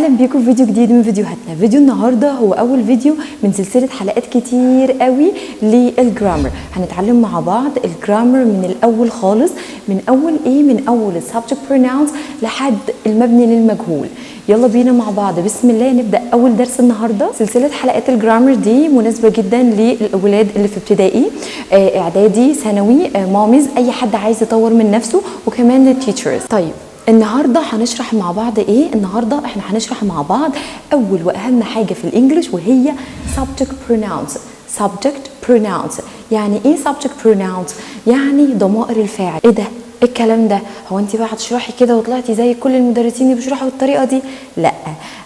اهلا بيكم في فيديو جديد من فيديوهاتنا. فيديو النهارده هو اول فيديو من سلسله حلقات كتير قوي للجرامر. هنتعلم مع بعض الجرامر من الاول خالص، من اول السبجكت بروناونز لحد المبني للمجهول. يلا بينا مع بعض بسم الله نبدا اول درس النهارده. سلسله حلقات الجرامر دي مناسبه جدا للاولاد اللي في ابتدائي، اعدادي، ثانوي، ماميز، اي حد عايز يطور من نفسه، وكمان للتيتشرز. طيب النهارده هنشرح مع بعض ايه؟ النهارده احنا هنشرح مع بعض اول واهم حاجه في الانجليش، وهي subject pronouns. subject pronouns يعني ايه subject pronouns؟ يعني ضمائر الفاعل. ايه ده؟ ايه الكلام ده؟ هو انت بقى هتشرحي كده وطلعتي زي كل المدرسين اللي بيشرحوا بالطريقه دي؟ لا،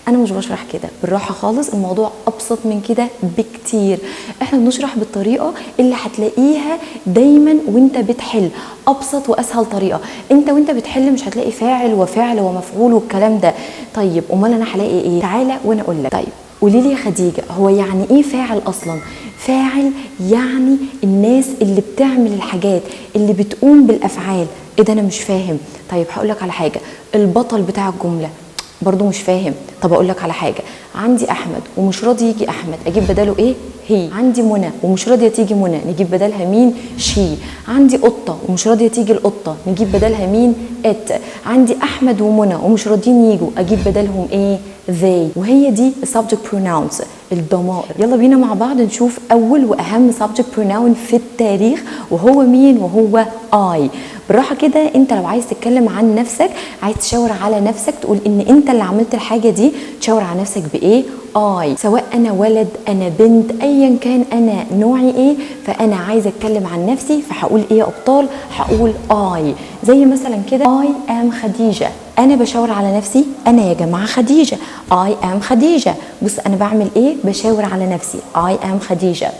انا مش بشرح كده، بالراحه خالص. الموضوع ابسط من كده بكتير. احنا بنشرح بالطريقه اللي هتلاقيها دايما وانت بتحل، ابسط واسهل طريقه. انت وانت بتحل مش هتلاقي فاعل وفعل ومفعول والكلام ده. طيب امال انا هلاقي ايه؟ تعالى وانا اقول لك. طيب قولي لي يا خديجه، هو يعني ايه فاعل اصلا؟ فاعل يعني الناس اللي بتعمل الحاجات، اللي بتقوم بالافعال. ايه ده؟ انا مش فاهم. طيب هقول لك على حاجه، البطل بتاع الجمله برضو مش فاهم. طب اقول لك على حاجه، عندي احمد ومش راضي يجي احمد، اجيب بداله ايه؟ هي. عندي منى ومش راضيه تيجي منى، نجيب بدلها مين؟ شي. عندي قطه ومش راضيه تيجي القطه، نجيب بدلها مين؟ ات. عندي احمد ومنى ومش راضيين يجوا، اجيب بدلهم ايه؟ they. وهي دي subject pronouns، الضمائر. يلا بينا مع بعض نشوف اول واهم subject pronoun في التاريخ، وهو مين؟ وهو I. بالراحه كده، انت لو عايز تتكلم عن نفسك، عايز تشاور على نفسك، تقول ان انت اللي عملت الحاجه دي، تشاور على نفسك بايه؟ I. سواء انا ولد، انا بنت، ايا كان انا نوعي ايه، فانا عايزه اتكلم عن نفسي، فهقول ايه يا ابطال؟ هقول I. زي مثلا كده I am خديجه، انا بشاور على نفسي، انا يا جماعه خديجه، I am خديجه. بص انا بعمل ايه؟ بشاور على نفسي، I am خديجه.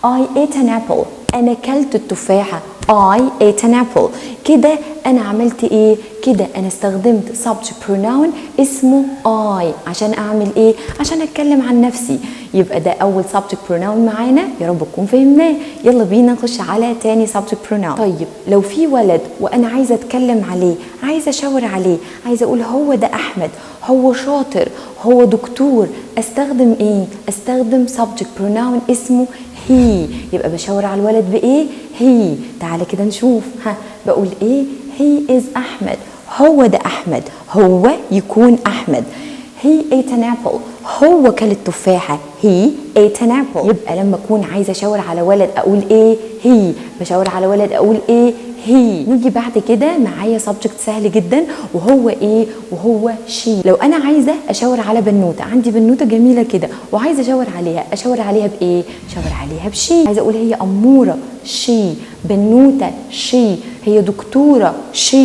I ate an apple، انا كلت التفاحه، I ate an apple. كده انا عملت ايه؟ كده انا استخدمت subject pronoun اسمه I عشان اعمل ايه؟ عشان اتكلم عن نفسي. يبقى ده اول subject pronoun معانا، يا رب تكون فهمناه. يلا بينا نخش على تاني subject pronoun. طيب لو في ولد وانا عايزه اتكلم عليه، عايزه اشاور عليه، عايزه اقول هو ده احمد، هو شاطر، هو دكتور، استخدم ايه؟ استخدم subject pronoun اسمه he. يبقى بشاور على الولد بايه؟ he. تعالى كده نشوف. بقول ايه؟ he is احمد، هو ده احمد، هو يكون احمد. he ate an apple، هو كل التفاحه، he ate an apple. يبقى لما اكون عايزه اشاور على ولد اقول ايه؟ he. بشاور على ولد اقول ايه؟ he. نيجي بعد كده معايا subject سهل جدا، وهو ايه؟ وهو she. لو انا عايزه اشاور على بنوته، عندي بنوته جميله كده وعايزه اشاور عليها، اشاور عليها بايه؟ اشاور عليها بشي. عايزه اقول هي اموره، she. بنوته، she. هي دكتوره، she.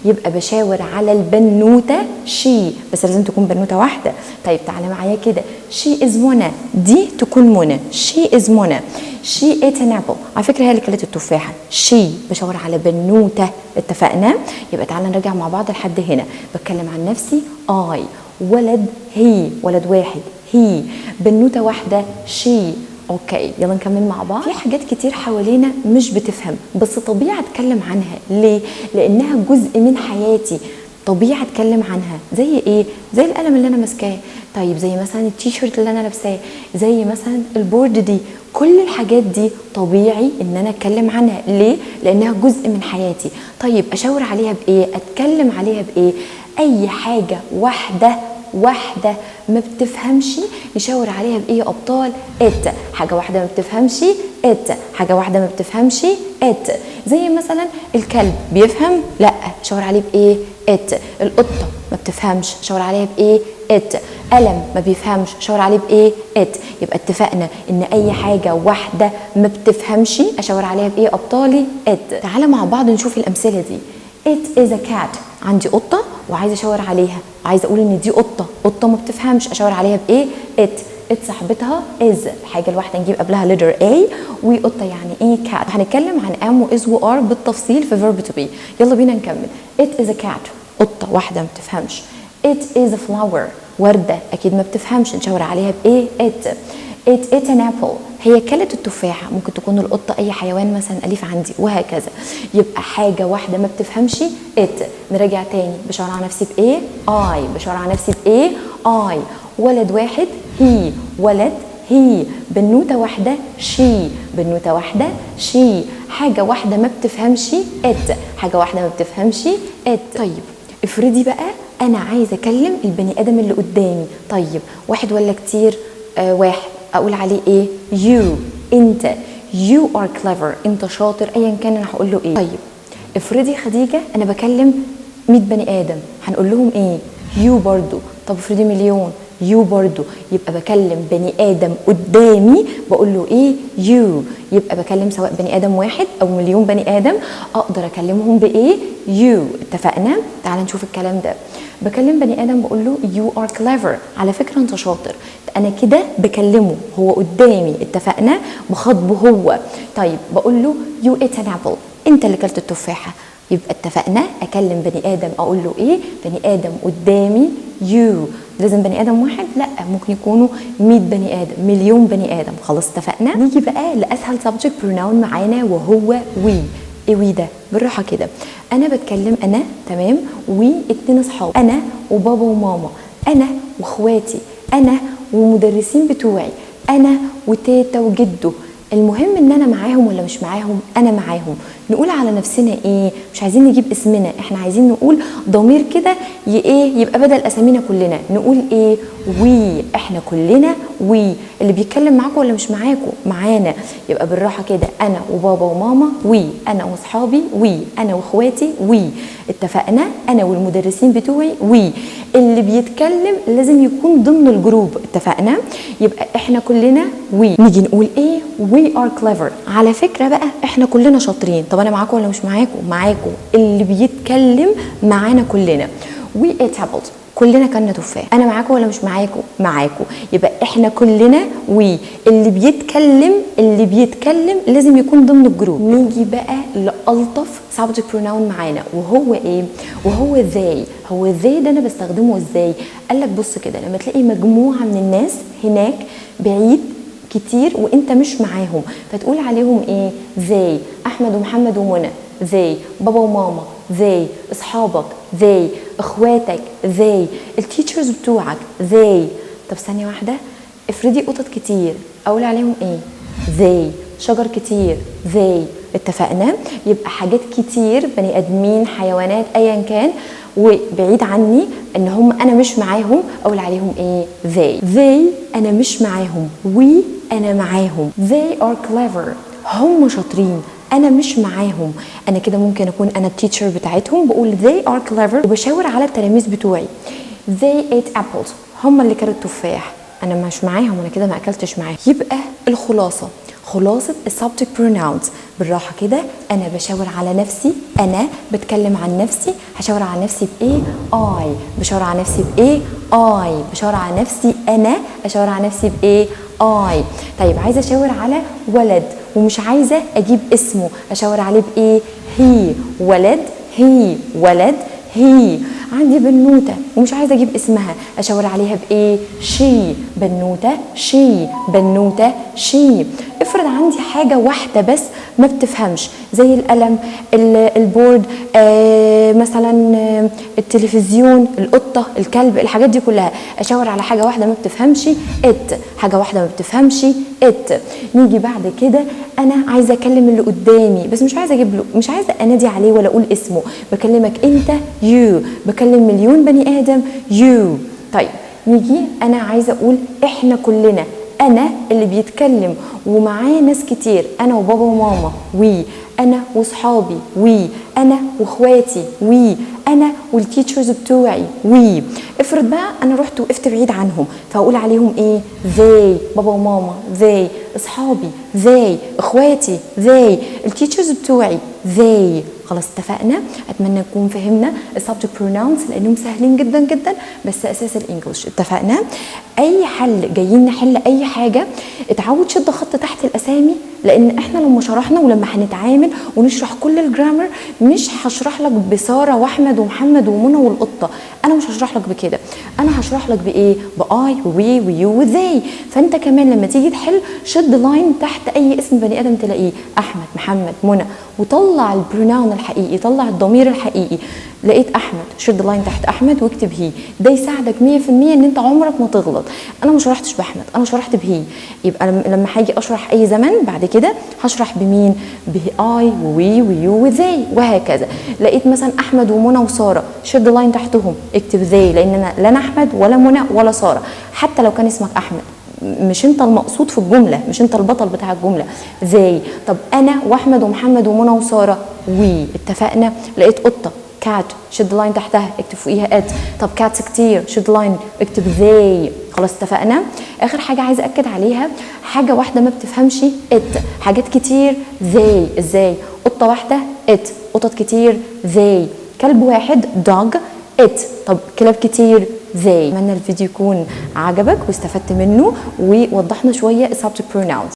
يبقى بشاور على البنوته she، بس لازم تكون بنوته واحده. طيب تعالى معايا كده، she is منى، دي تكون منى، she is منى. she ate an apple، على فكره هي اللي كلت التفاحه، she. بشاور على بنوته، اتفقنا؟ يبقى تعالى نرجع مع بعض لحد هنا. بتكلم عن نفسي I. ولد he، ولد واحد he. بنوته واحده she. اوكي يلا نكمل مع بعض. في حاجات كتير حوالينا مش بتفهم، بس طبيعي اتكلم عنها. ليه؟ لانها جزء من حياتي، طبيعي اتكلم عنها. زي ايه؟ زي القلم اللي انا ماسكاه، طيب زي مثلا التيشيرت اللي انا لابساه، زي مثلا البورد دي. كل الحاجات دي طبيعي ان انا اتكلم عنها. ليه؟ لانها جزء من حياتي. طيب اشاور عليها بايه؟ اتكلم عليها بايه؟ اي حاجه واحده ما بتفهمش نشاور عليها بايه يا ابطال؟ ات. حاجه واحده ما بتفهمش، ات. حاجه واحده ما بتفهمش، ات. زي مثلا الكلب بيفهم؟ لا، شاور عليه بايه؟ ات. القطه ما بتفهمش، شاور عليها بايه؟ ات. قلم ما بيفهمش، شاور عليه بايه؟ ات. يبقى اتفقنا ان اي حاجه واحده ما بتفهمش اشاور عليها بايه يا ابطالي؟ ات. تعالى مع بعض نشوف الامثله دي. It is a cat، عندي قطه وعايزه اشاور عليها، عايزه اقول ان دي قطه ما بتفهمش، اشاور عليها بايه؟ it صاحبتها is، الحاجه الواحده نجيب قبلها letter A، وقطه يعني ايه؟ cat. هنتكلم عن am و is و are بالتفصيل في verb to be. يلا بينا نكمل. it is a cat، قطه واحده ما بتفهمش. it is a flower، ورده اكيد ما بتفهمش، نشاور عليها بايه؟ it ate an apple، هي كلت التفاحه، ممكن تكون القطه اي حيوان مثلا اليف عندي وهكذا. يبقى حاجه واحده ما بتفهمش ات. نراجع تاني، بشاور على نفسي بايه؟ اي. بشاور على نفسي بايه؟ اي. ولد واحد هي، ولد هي. بنوته واحده شي، بنوته واحده شي. حاجه واحده ما بتفهمش ات، حاجه واحده ما بتفهمش ات. طيب افرضي بقى انا عايزه اكلم البني ادم اللي قدامي. طيب واحد ولا كتير؟ واحد. اقول عليه ايه؟ you. انت. you are clever. انت شاطر. ايا كان انا هقول له ايه. طيب افرضي خديجه انا بكلم 100 بني ادم، هنقول لهم ايه؟ you برضو. طب افرضي مليون؟ you برضو. يبقى بكلم بني ادم قدامي بقول له ايه؟ you. يبقى بكلم سواء بني ادم واحد او مليون بني ادم اقدر اكلمهم بايه؟ you. اتفقنا؟ تعال نشوف الكلام ده. بكلم بني ادم بقول له you are clever. على فكره انت شاطر. انا كده بكلمه هو قدامي. اتفقنا؟ بخاطبه هو. طيب بقول له you ate an apple. انت اللي كلت التفاحه. يبقى اتفقنا اكلم بني ادم اقول له ايه؟ بني ادم قدامي you. لازم بني ادم واحد؟ لا، ممكن يكونوا 100 بني ادم، مليون بني ادم. خلاص اتفقنا. نيجي بقى لاسهل subject pronoun معانا وهو we. ايه وي ده؟ بالراحه كده. انا بتكلم انا، تمام، واتنين اصحاب، انا وبابا وماما، انا واخواتي، انا ومدرسين بتوعي، انا وتيتا وجده. المهم ان انا معاهم ولا مش معاهم؟ انا معاهم. نقول على نفسنا ايه؟ مش عايزين نجيب اسمنا، احنا عايزين نقول ضمير كده ايه يبقى بدل اسامينا كلنا. نقول ايه؟ وي. احنا كلنا وي. اللي بيتكلم معاكم ولا مش معاكم؟ معانا. يبقى بالراحه كده، انا وبابا وماما وي، انا واصحابي وي، انا واخواتي وي. اتفقنا؟ انا والمدرسين بتوعي وي. اللي بيتكلم لازم يكون ضمن الجروب. اتفقنا؟ يبقى احنا كلنا وي. نيجي نقول ايه؟ we are clever. على فكره بقى احنا كلنا شاطرين. طب انا معاكم ولا مش معاكم؟ معاكم. اللي بيتكلم معانا كلنا. we ate apples. كلنا كلنا تفاح. انا معاكم ولا مش معاكم؟ معاكم. يبقى احنا كلنا وي. اللي بيتكلم لازم يكون ضمن الجروب. نيجي بقى لألطف subject pronoun معانا وهو ايه؟ وهو they. هو they ده انا بستخدمه ازاي؟ قال لك بص كده، لما تلاقي مجموعه من الناس هناك بعيد كتير وانت مش معاهم، فتقول عليهم ايه؟ they. احمد ومحمد ومنى they. بابا وماما they. اصحابك they. اخواتك they. التيتشرز بتوعك they. طب ثانيه واحده، افرضي قطط كتير اقول عليهم ايه؟ they. شجر كتير they. اتفقنا؟ يبقى حاجات كتير، بني ادمين، حيوانات، ايا كان، وبعيد عني ان هم انا مش معاهم اقول عليهم ايه؟ they. انا مش معاهم. we انا معاهم. they are clever. هم شاطرين. انا مش معاهم. انا كده ممكن اكون انا التيتشر بتاعتهم بقول they are clever وبشاور على التلاميذ بتوعي. they ate apples. هم اللي كلوا التفاح. انا مش معاهم، انا كده ما اكلتش معاهم. يبقى الخلاصه، خلاصه السبجكت بروناونز بالراحه كده، انا بشاور على نفسي، انا بتكلم عن نفسي، هشاور على نفسي بايه؟ اي. بشاور على نفسي بايه؟ اي. بشاور على نفسي انا، اشاور على نفسي بايه؟ اي. طيب عايزه اشاور على ولد ومش عايزه اجيب اسمه، اشاور عليه بايه؟ هي. ولد هي. ولد هي. عندي بنوته ومش عايزه اجيب اسمها، اشاور عليها بايه؟ شي. بنوته شي. بنوته شي. افرض عندي حاجه واحده بس ما بتفهمش، زي القلم، البورد، مثلا التلفزيون، القطه، الكلب، الحاجات دي كلها، اشاور على حاجه واحده ما بتفهمش ات. حاجه واحده ما بتفهمش ات. نيجي بعد كده، انا عايزه اكلم اللي قدامي بس مش عايزه اجيب له، مش عايزه انادي عليه ولا اقول اسمه، بكلمك انت يو. بكلم مليون بني ادم يو. طيب نيجي، انا عايزه اقول احنا كلنا، انا اللي بيتكلم ومعاه ناس كتير، انا وبابا وماما وي، انا واصحابي وي، انا واخواتي وي، انا والتيتشرز بتوعي وي. افرض بقى انا رحت وقفت بعيد عنهم فاقول عليهم ايه؟ they. بابا وماما they. اصحابي they. اخواتي they. التيتشرز بتوعي they. خلاص اتفقنا. اتمنى نكون فهمنا السبجكت بروناونز لانهم سهلين جدا جدا بس اساس الانجليش. اتفقنا. اي حل جايين نحل اي حاجه اتعود شد خط تحت الاسامي، لان احنا لما شرحنا ولما هنتعامل ونشرح كل الجرامر مش هشرح لك بساره واحمد ومحمد ومنى والقطه، انا مش هشرح لك بكده، انا هشرح لك بايه؟ باي ووي ويو وذي. فانت كمان لما تيجي تحل شد لاين تحت اي اسم بني ادم تلاقيه، احمد، محمد، منى، وطلع البروناون الحقيقي، طلع الضمير الحقيقي. لقيت احمد، شد لاين تحت احمد واكتب هي. ده يساعدك 100% ان انت عمرك ما تغلط. انا ما شرحتش باحمد، انا شرحت بهي، يبقى لما هاجي اشرح اي زمن بعد كده هشرح بمين؟ باي ووي ويو وذي وهكذا. لقيت مثلا احمد ومنى وساره، شد لاين تحتهم اكتب ذي، لان انا لا احمد ولا منى ولا ساره. حتى لو كان اسمك احمد مش انت المقصود في الجمله، مش انت البطل بتاع الجمله. زي طب انا واحمد ومحمد ومنى وساره وي. اتفقنا. لقيت قطه كات، شد لاين تحتها اكتب فوقيها ات. طب كاتس كتير، شد لاين اكتب زي. خلاص اتفقنا. اخر حاجه عايزه اكد عليها، حاجه واحده ما بتفهمش ات، حاجات كتير زي. ازاي؟ قطه واحده ات، قطط كتير زي، كلب واحد دوج ات، طب كلاب كتير زي. اتمنى الفيديو يكون عجبك واستفدت منه ووضحنا شويه السبجكت بروناونز.